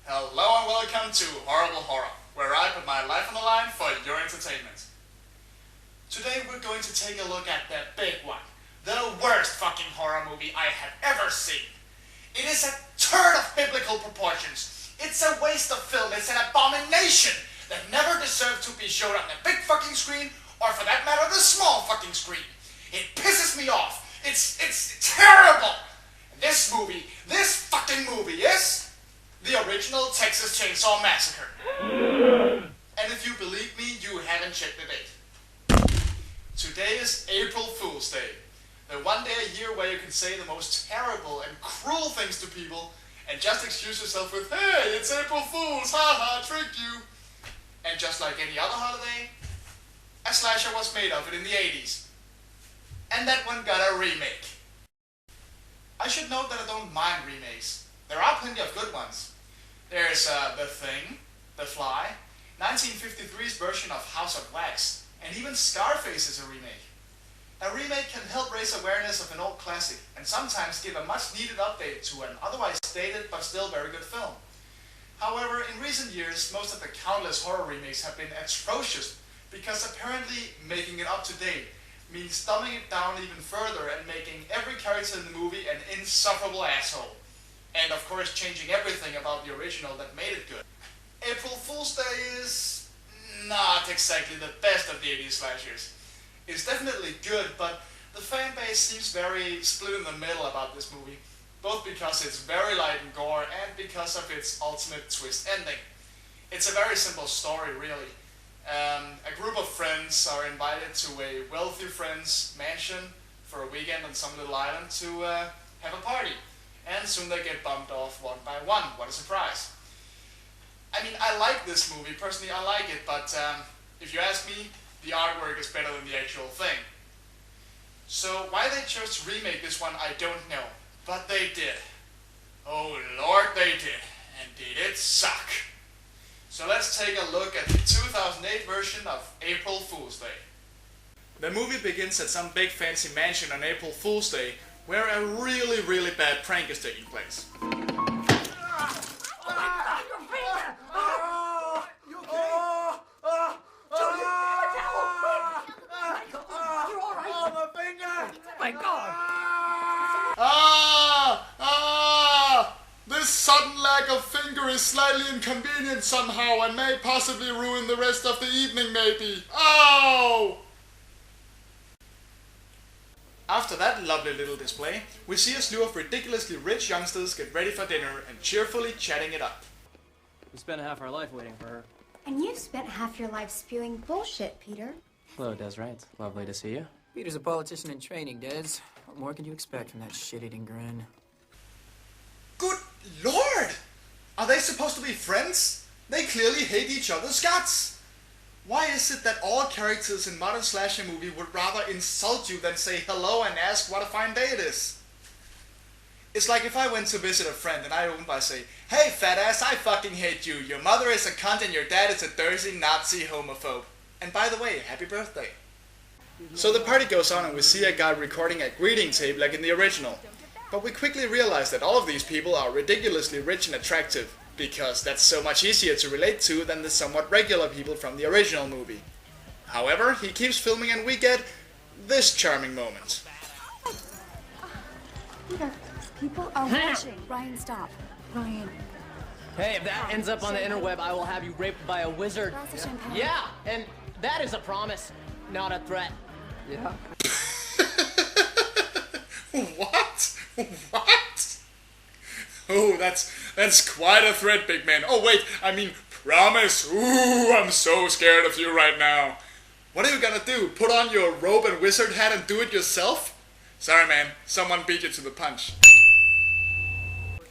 Hello and welcome to Horrible Horror, where I put my life on the line for your entertainment. Today we're going to take a look at the big one, the worst fucking horror movie I have ever seen. It is a turd of biblical proportions. It's a waste of film. It's an abomination that never deserved to be shown on the big fucking screen, or for that matter, the small fucking screen. It pisses me off. It's terrible. This fucking movie is the original Texas Chainsaw Massacre. And if you believe me, you haven't checked the date. Today is April Fool's Day. The one day a year where you can say the most terrible and cruel things to people and just excuse yourself with, hey, it's April Fool's, haha, tricked you. And just like any other holiday, a slasher was made of it in the 80s. And that one got a remake. I should note that I don't mind remakes. There are plenty of good ones. There's The Thing, The Fly, 1953's version of House of Wax, and even Scarface is a remake. A remake can help raise awareness of an old classic, and sometimes give a much-needed update to an otherwise dated but still very good film. However, in recent years, most of the countless horror remakes have been atrocious, because apparently making it up to date means dumbing it down even further and making every character in the movie an insufferable asshole. And of course changing everything about the original that made it good. April Fool's Day is not exactly the best of the 80s slashers. It's definitely good, but the fan base seems very split in the middle about this movie, both because it's very light and gore and because of its ultimate twist ending. It's a very simple story, really. A group of friends are invited to a wealthy friend's mansion for a weekend on some little island to have a party. And soon they get bumped off one by one. What a surprise. I mean, I like this movie. Personally, I like it, but if you ask me, the artwork is better than the actual thing. So why they chose to remake this one, I don't know. But they did. Oh Lord, they did. And did it suck. So let's take a look at the 2008 version of April Fool's Day. The movie begins at some big fancy mansion on April Fool's Day, where a really, really bad prank is taking place. This sudden lack of finger is slightly inconvenient somehow and may possibly ruin the rest of the evening maybe. Oh! After that lovely little display, we see a slew of ridiculously rich youngsters get ready for dinner and cheerfully chatting it up. We spent half our life waiting for her. And you've spent half your life spewing bullshit, Peter. Hello, Desiree. It's lovely to see you. Peter's a politician in training, Des. What more could you expect from that shit-eating grin? Good Lord! Are they supposed to be friends? They clearly hate each other's guts. Why is it that all characters in modern slasher movie would rather insult you than say hello and ask what a fine day it is? It's like if I went to visit a friend and I opened by saying, hey fat ass, I fucking hate you. Your mother is a cunt and your dad is a dirty Nazi homophobe. And by the way, happy birthday. So the party goes on and we see a guy recording a greeting tape like in the original. But we quickly realize that all of these people are ridiculously rich and attractive, because that's so much easier to relate to than the somewhat regular people from the original movie. However, he keeps filming and we get this charming moment. Peter, people are watching. Ryan, stop. Ryan. Hey, if that ends up on the interweb, I will have you raped by a wizard. Glass of champagne. Yeah, and that is a promise, not a threat. Yeah? What? What? Oh, that's quite a threat, big man. Oh wait, I mean promise. Ooh, I'm so scared of you right now. What are you gonna do? Put on your robe and wizard hat and do it yourself? Sorry man, someone beat you to the punch.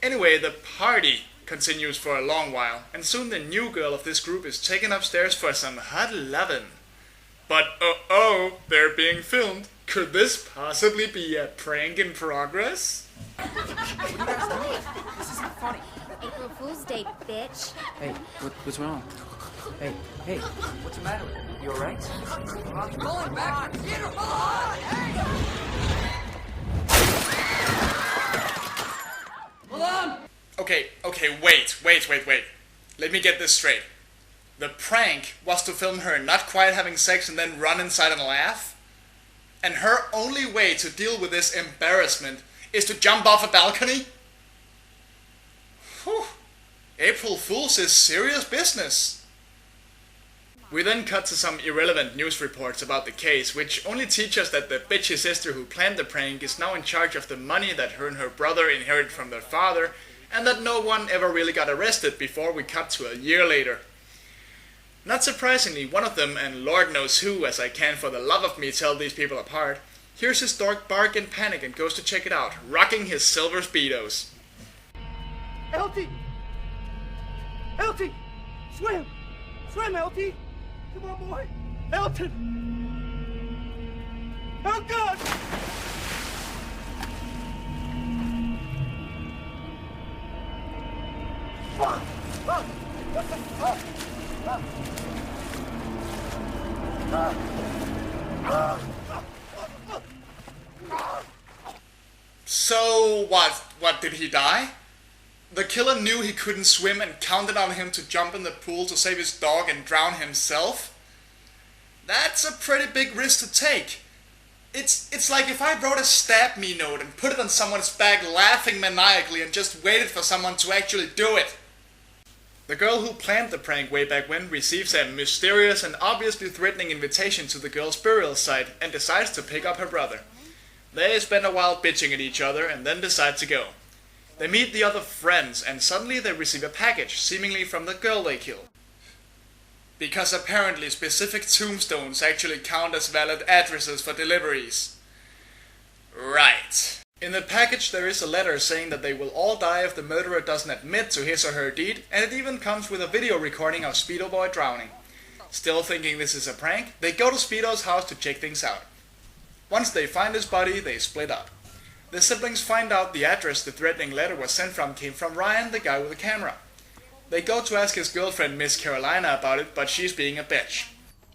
Anyway, the party continues for a long while, and soon the new girl of this group is taken upstairs for some hot lovin'. But they're being filmed. Could this possibly be a prank in progress? This isn't funny. April Fool's Day, bitch. Hey, what's wrong? Hey, what's the matter with you? You alright? Pulling back! Get her on! Hey! Hold on! Okay, wait. Let me get this straight. The prank was to film her not quite having sex and then run inside and laugh? And her only way to deal with this embarrassment is to jump off a balcony? Whew. April Fools is serious business. We then cut to some irrelevant news reports about the case, which only teach us that the bitchy sister who planned the prank is now in charge of the money that her and her brother inherited from their father, and that no one ever really got arrested before we cut to a year later. Not surprisingly, one of them, and Lord knows who, as I can for the love of me tell these people apart, hears his dog bark in panic and goes to check it out, rocking his silver Speedos. LT! LT! Swim! Swim, LT! Come on, boy! Elton! Oh, God! So what did he die? The killer knew he couldn't swim and counted on him to jump in the pool to save his dog and drown himself? That's a pretty big risk to take. It's like if I wrote a stab me note and put it on someone's back laughing maniacally and just waited for someone to actually do it. The girl who planned the prank way back when receives a mysterious and obviously threatening invitation to the girl's burial site and decides to pick up her brother. They spend a while bitching at each other and then decide to go. They meet the other friends and suddenly they receive a package, seemingly from the girl they killed. Because apparently specific tombstones actually count as valid addresses for deliveries. Right. In the package there is a letter saying that they will all die if the murderer doesn't admit to his or her deed, and it even comes with a video recording of Speedo Boy drowning. Still thinking this is a prank, they go to Speedo's house to check things out. Once they find his body, they split up. The siblings find out the address the threatening letter was sent from came from Ryan, the guy with the camera. They go to ask his girlfriend Miss Carolina about it, but she's being a bitch.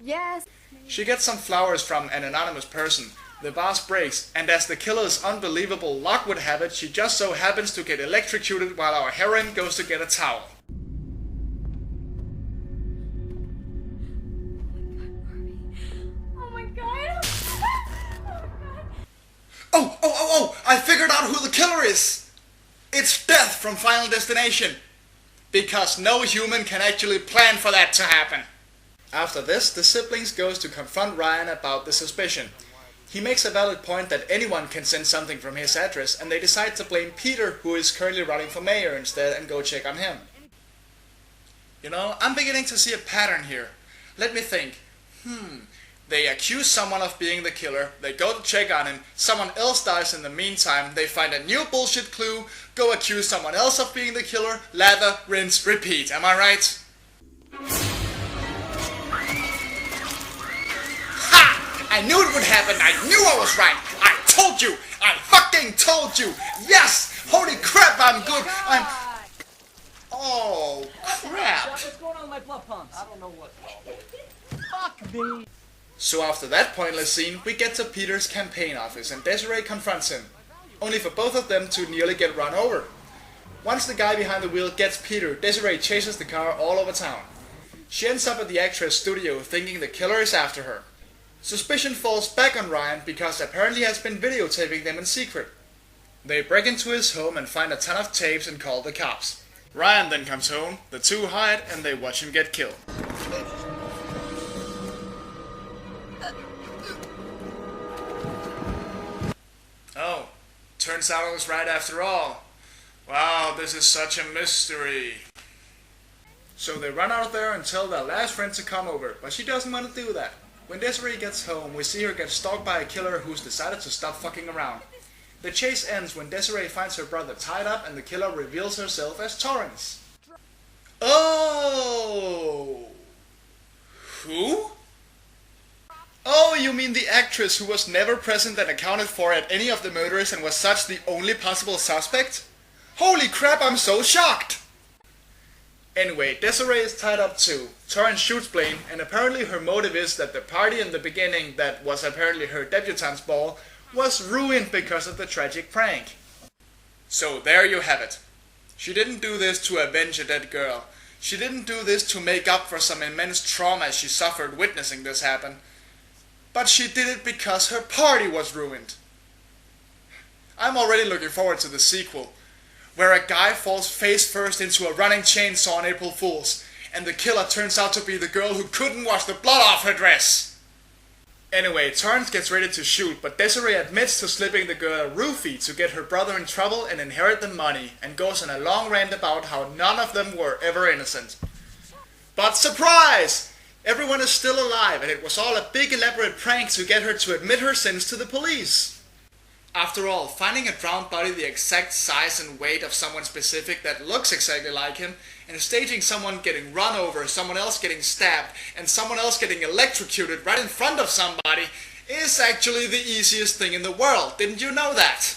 Yes. She gets some flowers from an anonymous person. The vase breaks, and as the killer's unbelievable luck would have it, she just so happens to get electrocuted while our heroine goes to get a towel. Oh my god. Oh, I figured out who the killer is! It's Death from Final Destination. Because no human can actually plan for that to happen. After this, the siblings goes to confront Ryan about the suspicion. He makes a valid point that anyone can send something from his address, and they decide to blame Peter, who is currently running for mayor, instead and go check on him. You know, I'm beginning to see a pattern here. Let me think. They accuse someone of being the killer, they go to check on him, someone else dies in the meantime, they find a new bullshit clue, go accuse someone else of being the killer, lather, rinse, repeat. Am I right? Ha! I knew it would happen, I knew I was right! I told you! I fucking told you! Yes! Holy crap, I'm good! I'm... Oh, crap! What's going on with my blood pumps? I don't know what. Fuck me! So after that pointless scene, we get to Peter's campaign office and Desiree confronts him, only for both of them to nearly get run over. Once the guy behind the wheel gets Peter, Desiree chases the car all over town. She ends up at the actress studio thinking the killer is after her. Suspicion falls back on Ryan because apparently he has been videotaping them in secret. They break into his home and find a ton of tapes and call the cops. Ryan then comes home, the two hide and they watch him get killed. Oh, turns out I was right after all. Wow, this is such a mystery. So they run out there and tell their last friend to come over, but she doesn't want to do that. When Desiree gets home, we see her get stalked by a killer who's decided to stop fucking around. The chase ends when Desiree finds her brother tied up and the killer reveals herself as Torrance. Oh! Who? Oh, you mean the actress who was never present and accounted for at any of the murders and was such the only possible suspect? Holy crap, I'm so shocked! Anyway, Desiree is tied up too. Torrance shoots Blaine, and apparently her motive is that the party in the beginning that was apparently her debutante's ball was ruined because of the tragic prank. So there you have it. She didn't do this to avenge a dead girl. She didn't do this to make up for some immense trauma she suffered witnessing this happen. But she did it because her party was ruined. I'm already looking forward to the sequel, where a guy falls face first into a running chainsaw on April Fool's, and the killer turns out to be the girl who couldn't wash the blood off her dress. Anyway, Torrance gets ready to shoot, but Desiree admits to slipping the girl a roofie to get her brother in trouble and inherit the money, and goes on a long rant about how none of them were ever innocent. But surprise! Everyone is still alive, and it was all a big elaborate prank to get her to admit her sins to the police. After all, finding a drowned body the exact size and weight of someone specific that looks exactly like him, and staging someone getting run over, someone else getting stabbed, and someone else getting electrocuted right in front of somebody is actually the easiest thing in the world. Didn't you know that?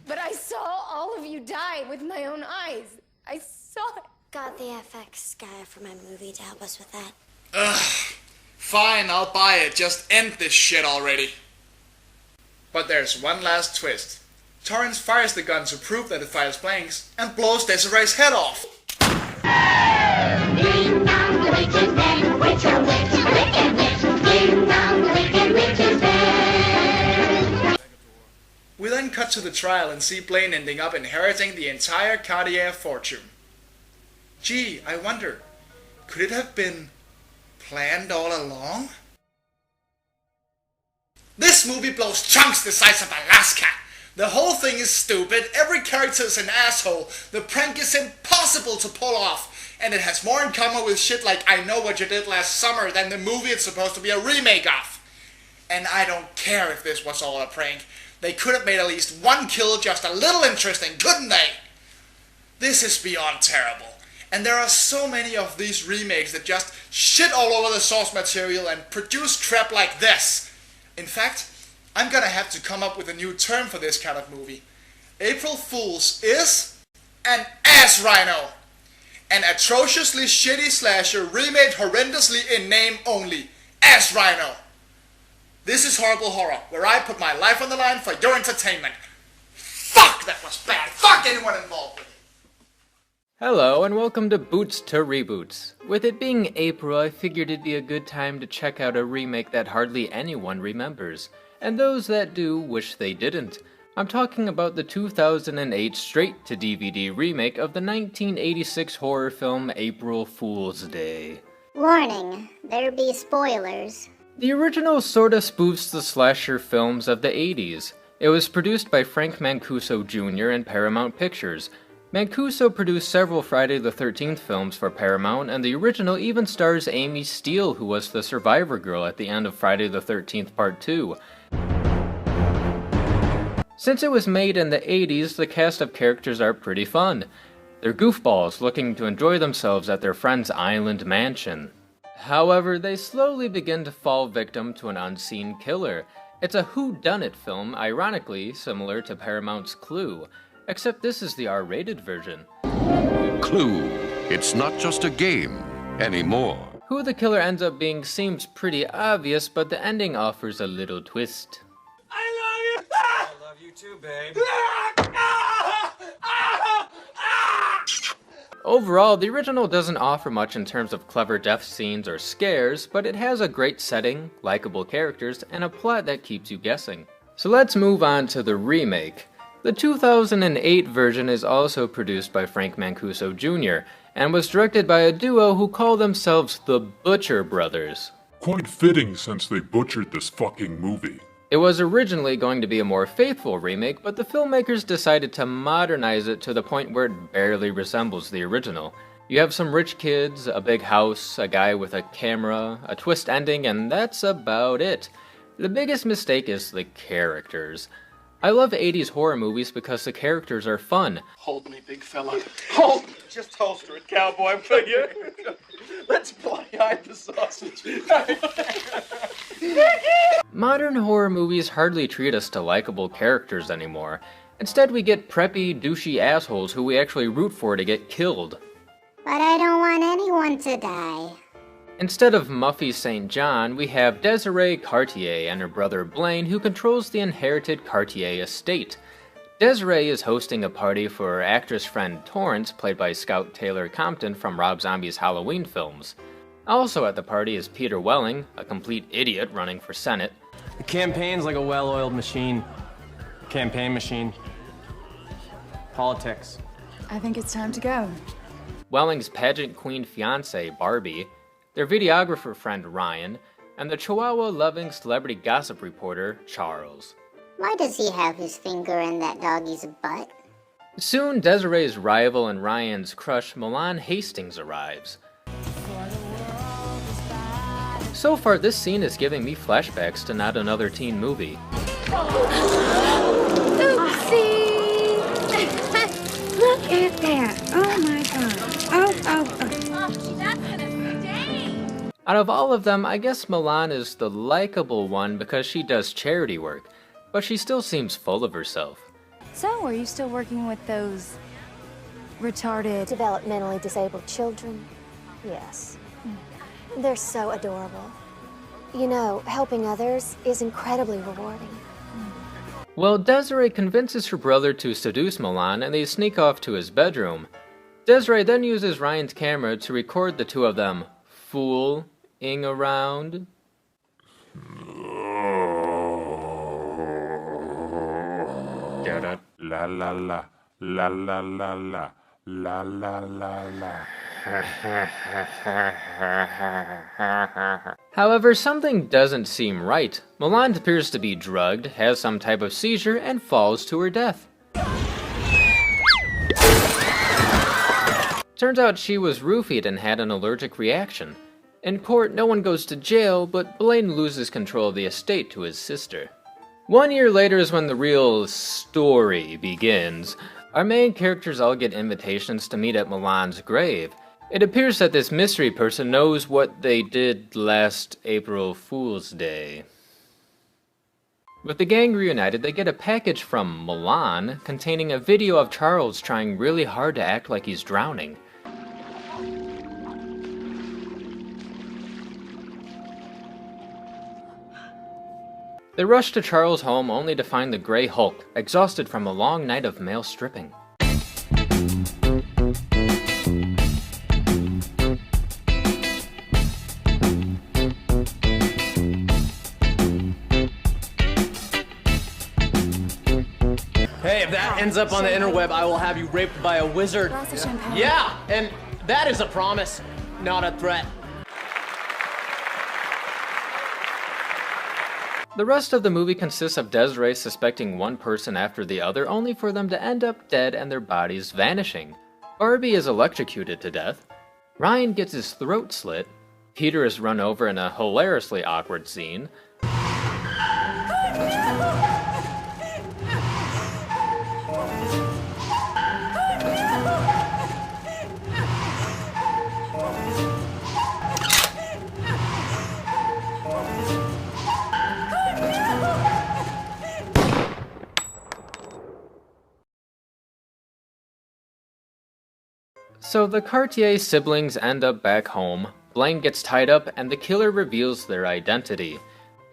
But I saw all of you die with my own eyes. I saw it. Got the FX guy from my movie to help us with that. Ugh. Fine, I'll buy it. Just end this shit already. But there's one last twist. Torrance fires the gun to prove that it fires blanks and blows Desiree's head off. Ding dong, the witch is dead. Witch, a witch, a wicked witch. Ding dong, the wicked witch is dead. We then cut to the trial and see Blaine ending up inheriting the entire Cartier fortune. Gee, I wonder, could it have been planned all along? This movie blows chunks the size of Alaska. The whole thing is stupid, every character is an asshole, the prank is impossible to pull off, and it has more in common with shit like I Know What You Did Last Summer than the movie it's supposed to be a remake of. And I don't care if this was all a prank. They could have made at least one kill just a little interesting, couldn't they? This is beyond terrible. And there are so many of these remakes that just shit all over the source material and produce crap like this. In fact, I'm gonna have to come up with a new term for this kind of movie. April Fool's is an ass rhino. An atrociously shitty slasher remade horrendously in name only. Ass rhino. This is Horrible Horror, where I put my life on the line for your entertainment. Fuck, that was bad. Fuck anyone involved with it. Hello and welcome to Boots to Reboots. With it being April, I figured it'd be a good time to check out a remake that hardly anyone remembers, and those that do wish they didn't. I'm talking about the 2008 straight-to-DVD remake of the 1986 horror film April Fool's Day. Warning, there be spoilers. The original sorta spoofs the slasher films of the 80s. It was produced by Frank Mancuso Jr. and Paramount Pictures. Mancuso produced several Friday the 13th films for Paramount, and the original even stars Amy Steele, who was the survivor girl at the end of Friday the 13th Part 2. Since it was made in the 80s, the cast of characters are pretty fun. They're goofballs looking to enjoy themselves at their friend's island mansion. However, they slowly begin to fall victim to an unseen killer. It's a whodunit film, ironically similar to Paramount's Clue, except this is the R-rated version. Clue. It's not just a game anymore. Who the killer ends up being seems pretty obvious, but the ending offers a little twist. I love you! I love you too, babe. Overall, the original doesn't offer much in terms of clever death scenes or scares, but it has a great setting, likable characters, and a plot that keeps you guessing. So let's move on to the remake. The 2008 version is also produced by Frank Mancuso Jr. and was directed by a duo who call themselves the Butcher Brothers. Quite fitting since they butchered this fucking movie. It was originally going to be a more faithful remake, but the filmmakers decided to modernize it to the point where it barely resembles the original. You have some rich kids, a big house, a guy with a camera, a twist ending, and that's about it. The biggest mistake is the characters. I love 80s horror movies because the characters are fun. Hold me, big fella. Hold! Just holster it, cowboy, will you? Let's hide the sausage. Modern horror movies hardly treat us to likable characters anymore. Instead, we get preppy, douchey assholes who we actually root for to get killed. But I don't want anyone to die. Instead of Muffy St. John, we have Desiree Cartier and her brother Blaine, who controls the inherited Cartier estate. Desiree is hosting a party for her actress friend Torrance, played by Scout Taylor Compton from Rob Zombie's Halloween films. Also at the party is Peter Welling, a complete idiot running for Senate. The campaign's like a well-oiled machine. Campaign machine. Politics. I think it's time to go. Welling's pageant queen fiancée, Barbie, their videographer friend Ryan, and the Chihuahua-loving celebrity gossip reporter, Charles. Why does he have his finger in that doggy's butt? Soon, Desiree's rival and Ryan's crush, Milan Hastings, arrives. So far, this scene is giving me flashbacks to Not Another Teen Movie. Oopsie! Look at that! Oh my god! Oh. That's gonna stain! Out of all of them, I guess Milan is the likable one because she does charity work, but she still seems full of herself. So, are you still working with those retarded... Developmentally disabled children? Yes. They're so adorable. You know, helping others is incredibly rewarding. Well, Desiree convinces her brother to seduce Milan and they sneak off to his bedroom. Desiree then uses Ryan's camera to record the two of them fooling around. La la la, la la la la, la la la la. However, something doesn't seem right. Milan appears to be drugged, has some type of seizure, and falls to her death. Turns out she was roofied and had an allergic reaction. In court, no one goes to jail, but Blaine loses control of the estate to his sister. 1 year later is when the real story begins. Our main characters all get invitations to meet at Milan's grave. It appears that this mystery person knows what they did last April Fool's Day. With the gang reunited, they get a package from Milan containing a video of Charles trying really hard to act like he's drowning. They rush to Charles' home only to find the Grey Hulk, exhausted from a long night of male stripping. Hey, if that ends up on the interweb, I will have you raped by a wizard. Glass of champagne. Yeah, and that is a promise, not a threat. The rest of the movie consists of Desiree suspecting one person after the other, only for them to end up dead and their bodies vanishing. Barbie is electrocuted to death. Ryan gets his throat slit. Peter is run over in a hilariously awkward scene. So the Cartier siblings end up back home, Blaine gets tied up, and the killer reveals their identity.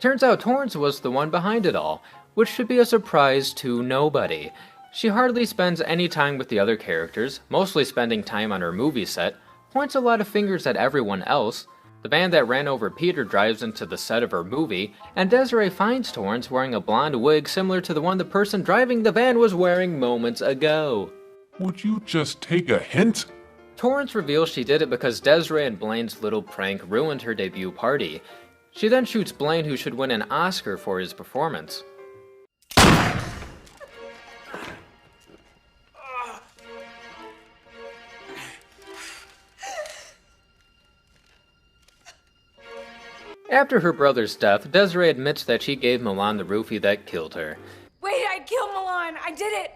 Turns out Torrance was the one behind it all, which should be a surprise to nobody. She hardly spends any time with the other characters, mostly spending time on her movie set, points a lot of fingers at everyone else. The van that ran over Peter drives into the set of her movie, and Desiree finds Torrance wearing a blonde wig similar to the one the person driving the van was wearing moments ago. Would you just take a hint? Torrance reveals she did it because Desiree and Blaine's little prank ruined her debut party. She then shoots Blaine, who should win an Oscar for his performance. After her brother's death, Desiree admits that she gave Milan the roofie that killed her. Wait, I killed Milan! I did it!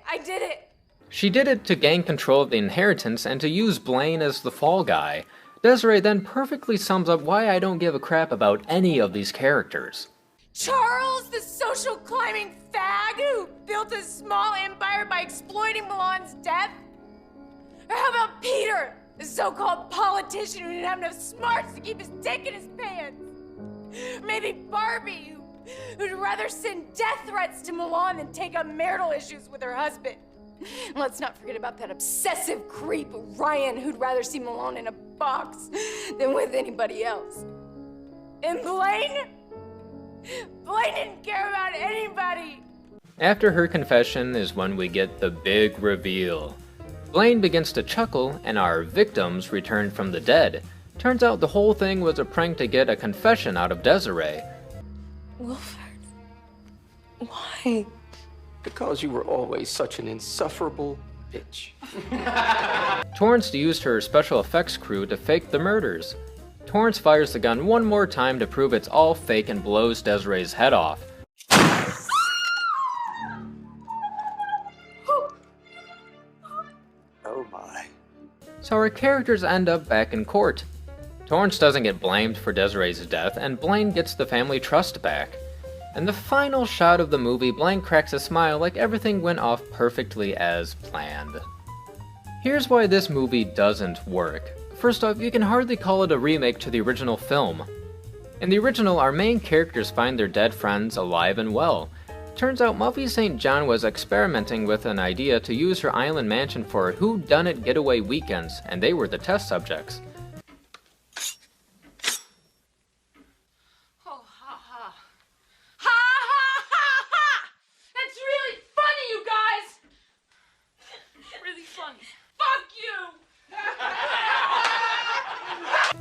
She did it to gain control of the inheritance and to use Blaine as the fall guy. Desiree then perfectly sums up why I don't give a crap about any of these characters. Charles, the social climbing fag who built a small empire by exploiting Milan's death? Or how about Peter, the so-called politician who didn't have enough smarts to keep his dick in his pants? Maybe Barbie, who'd rather send death threats to Milan than take up marital issues with her husband. And let's not forget about that obsessive creep, Ryan, who'd rather see Milan in a box than with anybody else. And Blaine? Blaine didn't care about anybody. After her confession is when we get the big reveal. Blaine begins to chuckle, and our victims return from the dead. Turns out the whole thing was a prank to get a confession out of Desiree. Wilford, why? Because you were always such an insufferable bitch. Torrance used her special effects crew to fake the murders. Torrance fires the gun one more time to prove it's all fake and blows Desiree's head off. Oh my. So our characters end up back in court. Torrance doesn't get blamed for Desiree's death, and Blaine gets the family trust back. In the final shot of the movie, Blaine cracks a smile like everything went off perfectly as planned. Here's why this movie doesn't work. First off, you can hardly call it a remake to the original film. In the original, our main characters find their dead friends alive and well. Turns out Muffy St. John was experimenting with an idea to use her island mansion for whodunit getaway weekends, and they were the test subjects. Oh, ha ha. Ha ha ha ha! That's really funny, you guys! Really funny. Fuck you!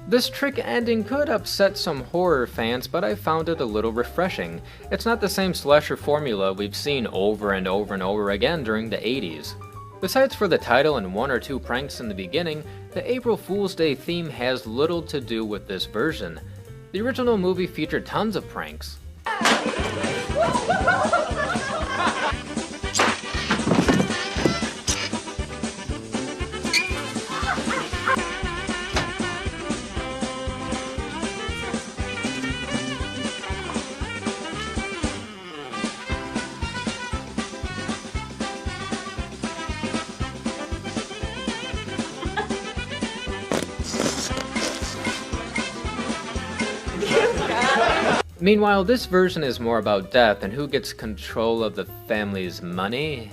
This trick ending could upset some horror fans, but I found it a little refreshing. It's not the same slasher formula we've seen over and over and over again during the 80s. Besides for the title and one or two pranks in the beginning, the April Fool's Day theme has little to do with this version. The original movie featured tons of pranks. Meanwhile, this version is more about death and who gets control of the family's money.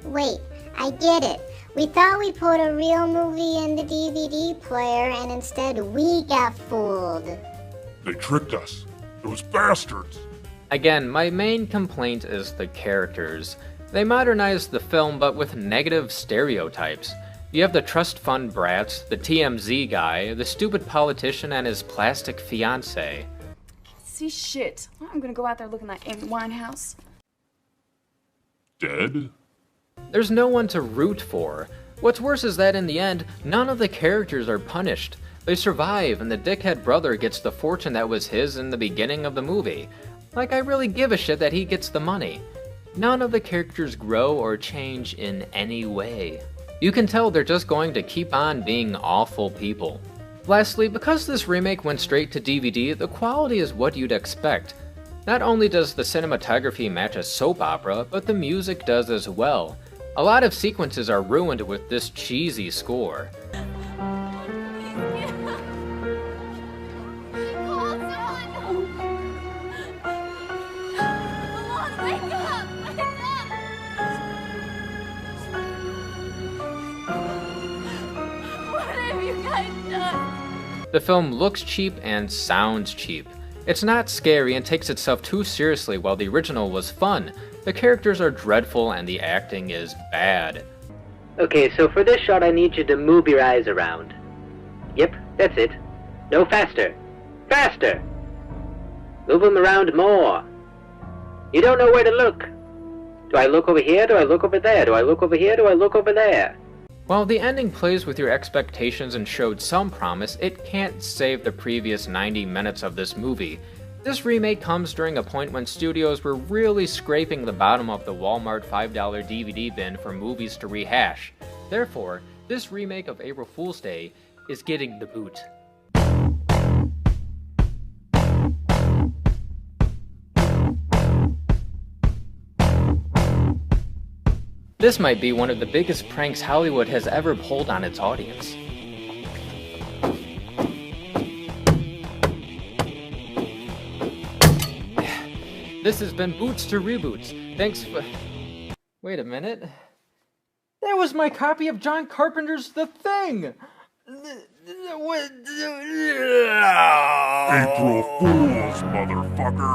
Wait, I get it. We thought we put a real movie in the DVD player and instead we got fooled. They tricked us. Those bastards. Again, my main complaint is the characters. They modernized the film but with negative stereotypes. You have the trust fund brats, the TMZ guy, the stupid politician and his plastic fiancé. See shit. I'm gonna go out there looking like Amy Winehouse. Dead? There's no one to root for. What's worse is that in the end, none of the characters are punished. They survive, and the dickhead brother gets the fortune that was his in the beginning of the movie. Like, I really give a shit that he gets the money. None of the characters grow or change in any way. You can tell they're just going to keep on being awful people. Lastly, because this remake went straight to DVD, the quality is what you'd expect. Not only does the cinematography match a soap opera, but the music does as well. A lot of sequences are ruined with this cheesy score. The film looks cheap and sounds cheap. It's not scary and takes itself too seriously while the original was fun. The characters are dreadful and the acting is bad. Okay, so for this shot I need you to move your eyes around. Yep, that's it. No, faster. Faster! Move them around more. You don't know where to look. Do I look over here? Do I look over there? Do I look over here? Do I look over there? While the ending plays with your expectations and showed some promise, it can't save the previous 90 minutes of this movie. This remake comes during a point when studios were really scraping the bottom of the Walmart $5 DVD bin for movies to rehash. Therefore, this remake of April Fool's Day is getting the boot. This might be one of the biggest pranks Hollywood has ever pulled on its audience. This has been Boots to Reboots. Thanks for... Wait a minute. That was my copy of John Carpenter's The Thing! April Fools, motherfucker!